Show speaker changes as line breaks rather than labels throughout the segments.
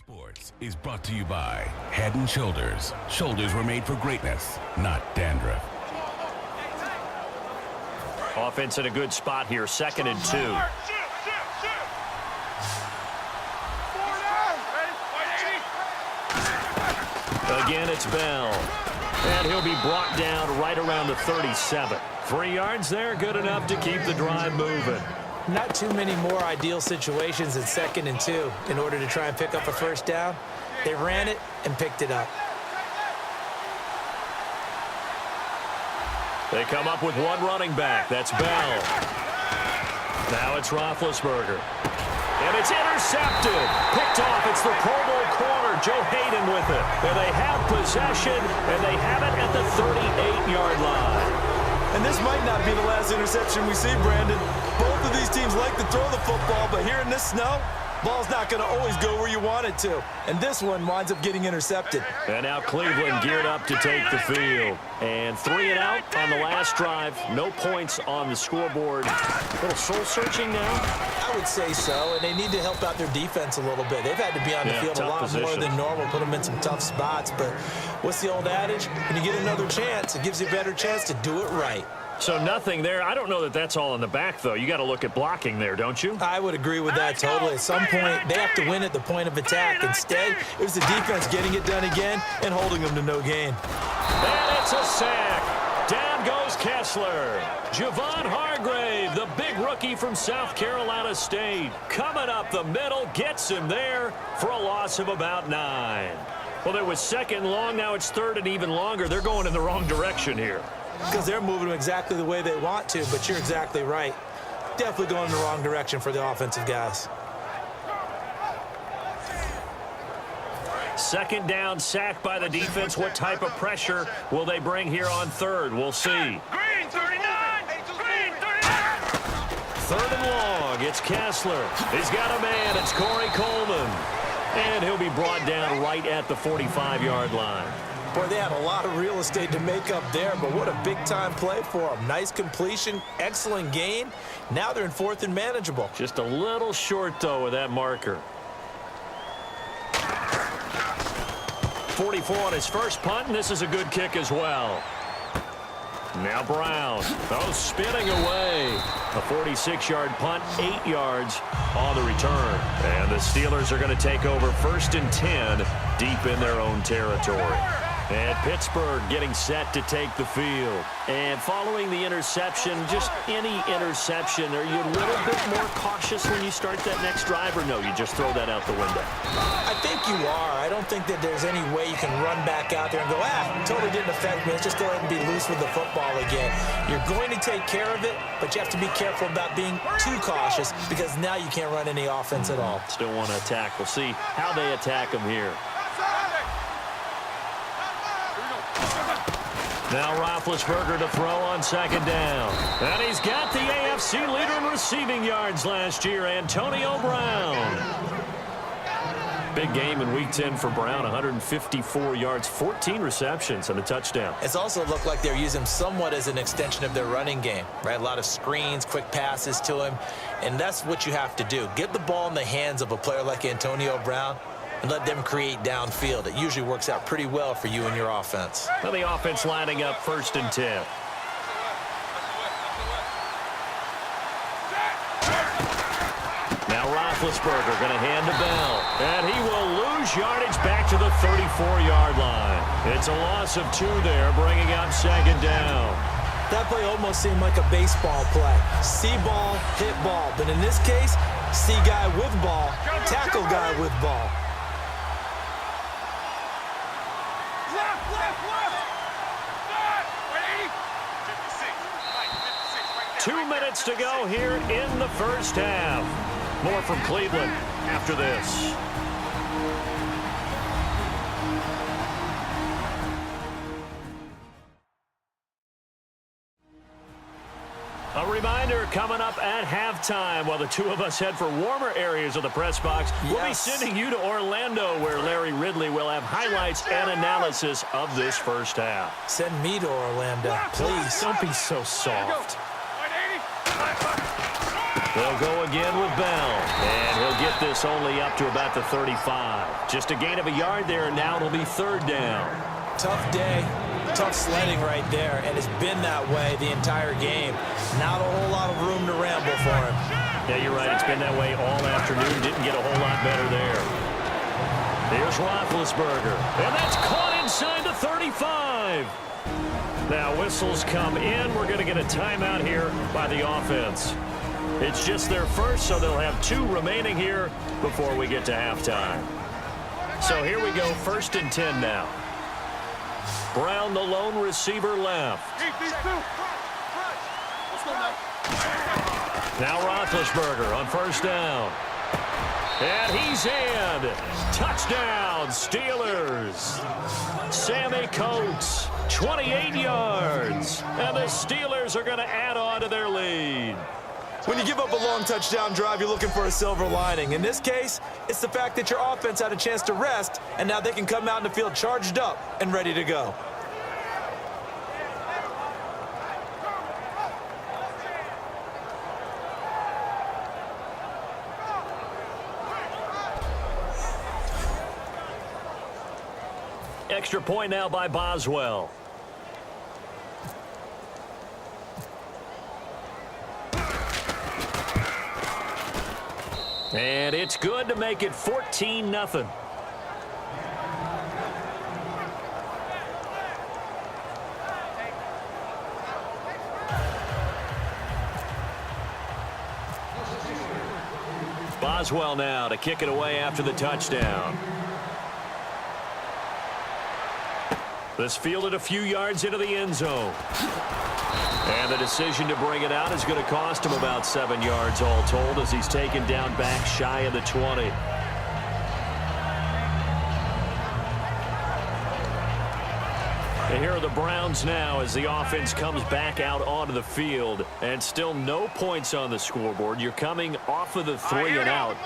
Sports is brought to you by Head & Shoulders. Shoulders were made for greatness, not dandruff.
Offense in a good spot here, 2nd and 2. Again, it's Bell. And he'll be brought down right around the 37. 3 yards there, good enough to keep the drive moving.
Not too many more ideal situations in 2nd and 2 in order to try and pick up a first down. They ran it and picked it up.
They come up with one running back. That's Bell. Now it's Roethlisberger. And it's intercepted. Picked off. It's the Pro Bowl corner, Joe Hayden with it. And they have possession, and they have it at the 38-yard line.
And this might not be the last interception we see, Brandon. Both of these teams like to throw the football, but here in this snow, ball's not going to always go where you want it to. And this one winds up getting intercepted.
And now Cleveland geared up to take the field. And 3 and out on the last drive. No points on the scoreboard. A little soul-searching now?
I would say so, and they need to help out their defense a little bit. They've had to be on the field a lot more than normal, put them in some tough spots. But what's the old adage? When you get another chance, it gives you a better chance to do it right.
So nothing there. I don't know that that's all in the back, though. You got to look at blocking there, don't you?
I would agree with that totally. At some point, they have to win at the point of attack. Instead, it was the defense getting it done again and holding them to no gain.
And it's a sack. Down goes Kessler. Javon Hargrave, the big rookie from South Carolina State, coming up the middle, gets him there for a loss of about 9. Well, there was 2nd long. Now it's 3rd and even longer. They're going in the wrong direction here.
Because they're moving them exactly the way they want to, but you're exactly right. Definitely going in the wrong direction for the offensive guys.
2nd down, sack by the defense. What type of pressure will they bring here on 3rd? We'll see.
Green 39! Green 39!
3rd and long. It's Kessler. He's got a man. It's Corey Coleman. And he'll be brought down right at the 45-yard line.
Boy, they had a lot of real estate to make up there, but what a big-time play for them. Nice completion, excellent gain. Now they're in 4th and manageable.
Just a little short, though, with that marker. 44 on his first punt, and this is a good kick as well. Now Brown. Oh, spinning away. A 46-yard punt, 8 yards on the return. And the Steelers are going to take over 1st and 10 deep in their own territory. And Pittsburgh getting set to take the field. And following the interception, just any interception, are you a little bit more cautious when you start that next drive, or no, you just throw that out the window?
I think you are. I don't think that there's any way you can run back out there and go, totally didn't affect me. Let's just go ahead and be loose with the football again. You're going to take care of it, but you have to be careful about being too cautious because now you can't run any offense at all.
Still want to attack. We'll see how they attack them here. Now Roethlisberger to throw on 2nd down. And he's got the AFC leader in receiving yards last year, Antonio Brown. Big game in Week 10 for Brown, 154 yards, 14 receptions, and a touchdown.
It's also looked like they're using him somewhat as an extension of their running game, right? A lot of screens, quick passes to him, and that's what you have to do. Get the ball in the hands of a player like Antonio Brown and let them create downfield. It usually works out pretty well for you and your offense.
Well, the offense lining up 1st and 10. Now Roethlisberger going to hand to Bell. And he will lose yardage back to the 34-yard line. It's a loss of 2 there, bringing up 2nd down.
That play almost seemed like a baseball play. See ball, hit ball. But in this case, see guy with ball, tackle guy with ball.
2 minutes to go here in the first half. More from Cleveland after this. A reminder coming up at halftime while the two of us head for warmer areas of the press box. Yes. We'll be sending you to Orlando where Larry Ridley will have highlights and analysis of this first half.
Send me to Orlando, please.
Don't be so soft. They'll go again with Bell, and he'll get get this only up to about the 35. Just a gain of a yard there, and now it'll be third down.
Tough day, tough sledding right there, and it's been that way the entire game. Not a whole lot of room to ramble for him.
Yeah, you're right. It's been that way all afternoon. Didn't get a whole lot better there. Here's Roethlisberger, and that's caught inside the 35. Now whistles come in. We're going to get a timeout here by the offense. It's just their first, so they'll have 2 remaining here before we get to halftime. So here we go, 1st and 10 now. Brown, the lone receiver, left. Now Roethlisberger on 1st down. And he's in. Touchdown, Steelers. Sammy Coates, 28 yards. And the Steelers are going to add on to their lead.
When you give up a long touchdown drive, you're looking for a silver lining. In this case, it's the fact that your offense had a chance to rest, and now they can come out in the field charged up and ready to go.
Extra point now by Boswell. And it's good to make it 14-0. Boswell now to kick it away after the touchdown. This fielded a few yards into the end zone. And the decision to bring it out is going to cost him about 7 yards all told as he's taken down back shy of the 20. And here are the Browns now as the offense comes back out onto the field. And still no points on the scoreboard. You're coming off of the 3 and out.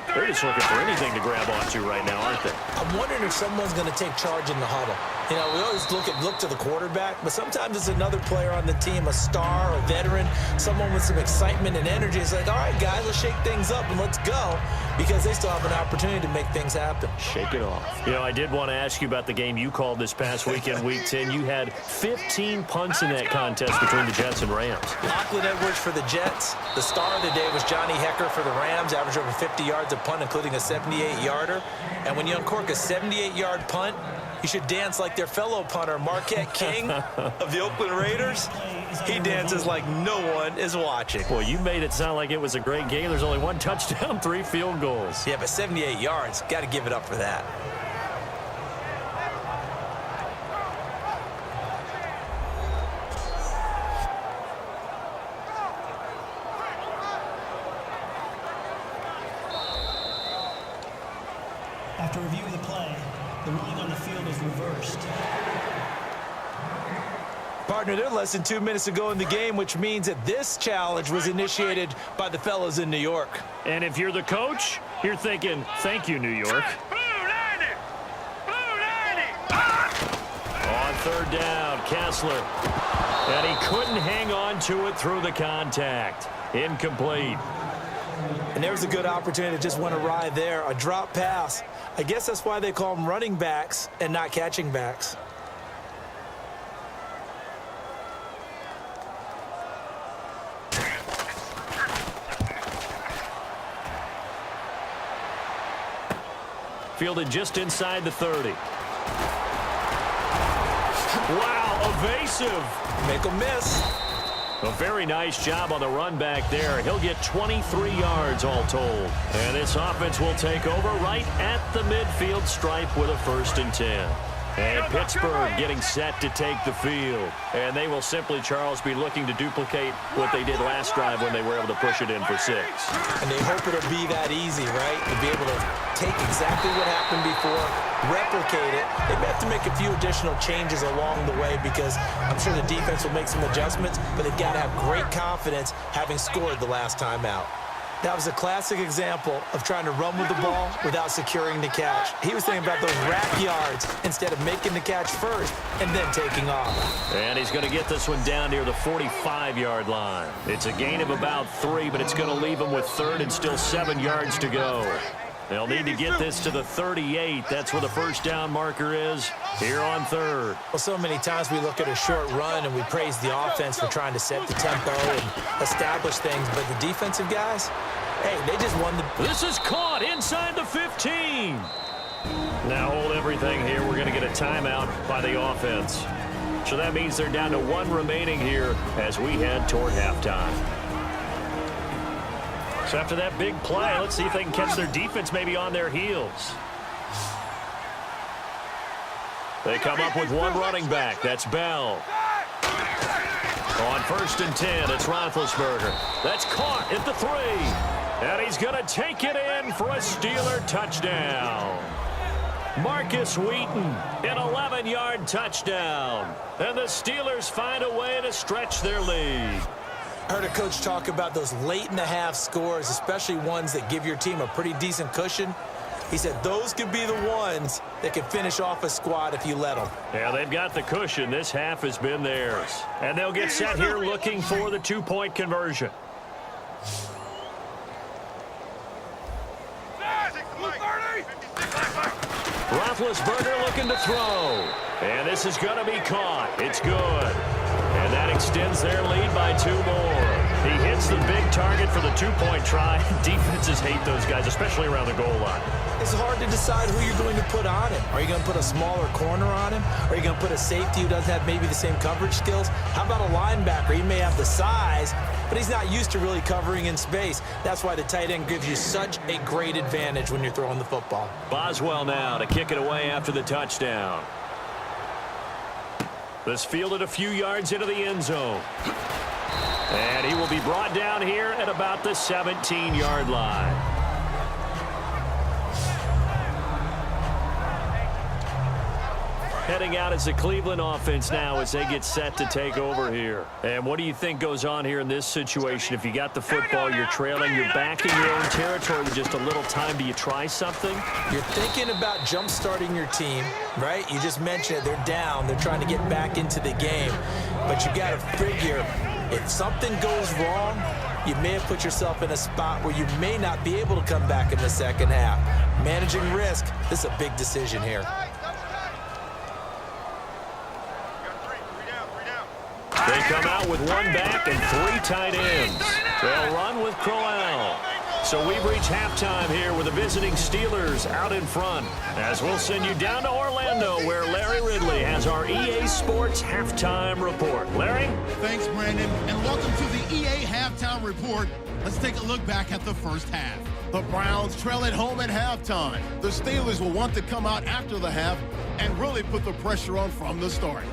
They're just looking for anything to grab onto right now, aren't they?
I'm wondering if someone's going to take charge in the huddle. You know, we always look to the quarterback, but sometimes it's another player on the team, a star, a veteran, someone with some excitement and energy. It's like, all right, guys, let's shake things up and let's go, because they still have an opportunity to make things happen.
Shake it off. You know, I did want to ask you about the game you called this past weekend, Week 10. You had 15 punts in that contest between the Jets and Rams.
Lachlan Edwards for the Jets. The star of the day was Johnny Hecker for the Rams, averaged over 50 yards a punt, including a 78-yarder. And when you uncork a 78-yard punt, you should dance like their fellow punter, Marquette King of the Oakland Raiders. He dances like no one is watching.
Well, you made it sound like it was a great game. There's only 1 touchdown, 3 field goals.
Yeah, but 78 yards, got to give it up for that.
After reviewing the play, the ruling on the field is reversed.
Partner, they're less than 2 minutes to go in the game, which means that this challenge was initiated by the fellas in New York.
And if you're the coach, you're thinking, thank you, New York. On 3rd down, Kessler. And he couldn't hang on to it through the contact. Incomplete.
And there was a good opportunity that just went awry there, a drop pass. I guess that's why they call them running backs and not catching backs.
Fielded just inside the 30. Wow, evasive.
Make them miss.
A very nice job on the run back there. He'll get 23 yards all told. And this offense will take over right at the midfield stripe with a 1st and 10. And Pittsburgh getting set to take the field. And they will simply, Charles, be looking to duplicate what they did last drive when they were able to push it in for 6.
And they hope it'll be that easy, right? To be able to take exactly what happened before, replicate it. They may have to make a few additional changes along the way because I'm sure the defense will make some adjustments, but they've got to have great confidence having scored the last time out.
That was a classic example of trying to run with the ball without securing the catch. He was thinking about those rack yards instead of making the catch first and then taking off.
And he's going to get this one down near the 45-yard line. It's a gain of about 3, but it's going to leave him with 3rd and still 7 yards to go. They'll need to get this to the 38. That's where the first down marker is here on 3rd.
Well, so many times we look at a short run and we praise the offense for trying to set the tempo and establish things, but the defensive guys, hey, they just won the...
This is caught inside the 15. Now hold everything here. We're going to get a timeout by the offense. So that means they're down to 1 remaining here as we head toward halftime. So after that big play, let's see if they can catch their defense maybe on their heels. They come up with 1 running back. That's Bell. On 1st and 10, it's Roethlisberger. That's caught at the 3. And he's going to take it in for a Steeler touchdown. Marcus Wheaton, an 11-yard touchdown. And the Steelers find a way to stretch their lead.
I heard a coach talk about those late-in-the-half scores, especially ones that give your team a pretty decent cushion. He said those could be the ones that can finish off a squad if you let them.
Yeah, they've got the cushion. This half has been theirs. And they'll get set here looking for the 2-point conversion. Roethlisberger looking to throw. And this is going to be caught. It's good. And that extends their lead by 2 more. He hits the big target for the 2-point try. Defenses hate those guys, especially around the goal line.
It's hard to decide who you're going to put on him. Are you going to put a smaller corner on him? Are you going to put a safety who doesn't have maybe the same coverage skills? How about a linebacker? He may have the size, but he's not used to really covering in space. That's why the tight end gives you such a great advantage when you're throwing the football.
Boswell now to kick it away after the touchdown. This fielded a few yards into the end zone. And he will be brought down here at about the 17-yard line. Heading out as the Cleveland offense now as they get set to take over here. And what do you think goes on here in this situation? If you got the football, you're trailing, you're back in your own territory with just a little time. Do you try something?
You're thinking about jump-starting your team, right? You just mentioned it. They're down. They're trying to get back into the game. But you got to figure, if something goes wrong, you may have put yourself in a spot where you may not be able to come back in the second half. Managing risk, this is a big decision here.
They come out with 1 back and 3 tight ends. They'll run with Crowell. So we've reached halftime here with the visiting Steelers out in front. As we'll send you down to Orlando where Larry Ridley has our EA Sports Halftime Report. Larry?
Thanks, Brandon, and welcome to the EA Halftime Report. Let's take a look back at the first half. The Browns trail at home at halftime. The Steelers will want to come out after the half and really put the pressure on from the start.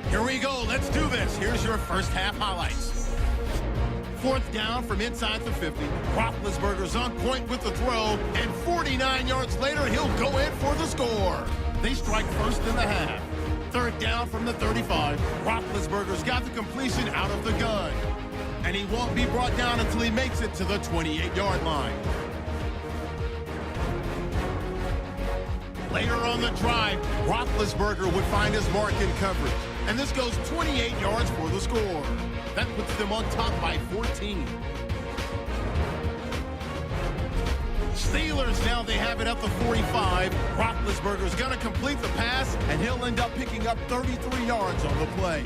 Here we go. Let's do this. Here's your first half highlights. 4th down from inside the 50. Roethlisberger's on point with the throw, and 49 yards later, he'll go in for the score. They strike first in the half. 3rd down from the 35. Roethlisberger's got the completion out of the gun, and he won't be brought down until he makes it to the 28-yard line. Later on the drive, Roethlisberger would find his mark in coverage, and this goes 28 yards for the score. That puts them on top by 14. Steelers now they have it at the 45. Roethlisberger's going to complete the pass, and he'll end up picking up 33 yards on the play.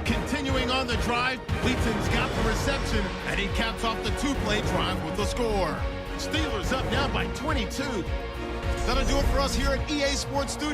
Continuing on the drive, Wheaton's got the reception, and he caps off the 2-play drive with the score. Steelers up now by 22. That'll do it for us here at EA Sports Studios.